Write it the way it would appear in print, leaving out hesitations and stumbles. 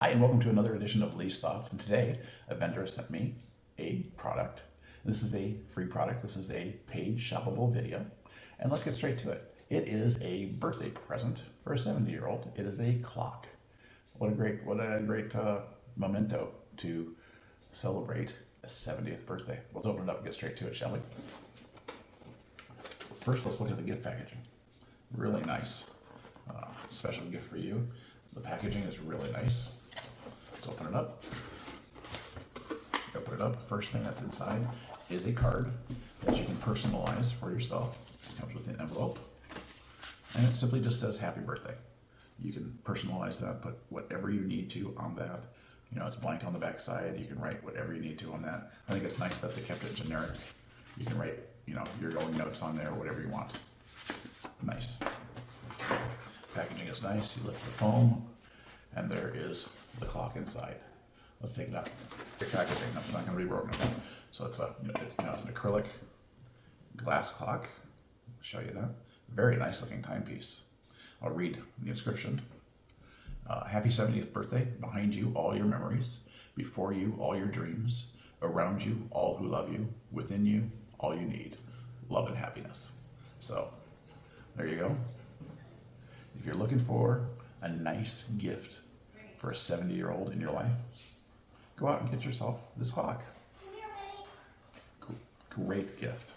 Hi, and welcome to another edition of Lee's Thoughts. And today, a vendor sent me a product. This is a free product. This is a paid shoppable video. And let's get straight to it. It is a birthday present for a 70-year-old. It is a clock. What a great memento to celebrate a 70th birthday. Let's open it up and get straight to it, shall we? First, let's look at the gift packaging. Really nice. Special gift for you. The packaging is really nice. Let's open it up. Open it up. The first thing that's inside is a card that you can personalize for yourself. It comes with an envelope, and it simply just says "Happy Birthday." You can personalize that, put whatever you need to on that. You know, it's blank on the back side. You can write whatever you need to on that. I think it's nice that they kept it generic. You can write, your own notes on there, whatever you want. Nice. Packaging is nice. You lift the foam, and there is the clock inside. Let's take it out. The packaging, that's not going to be broken. So it's it's an acrylic glass clock. I'll show you that. Very nice looking timepiece. I'll read the inscription. Happy 70th birthday. Behind you, all your memories. Before you, all your dreams. Around you, all who love you. Within you, all you need. Love and happiness. So, there you go. If you're looking for a nice gift for a 70-year-old in your life, go out and get yourself this clock. Great gift.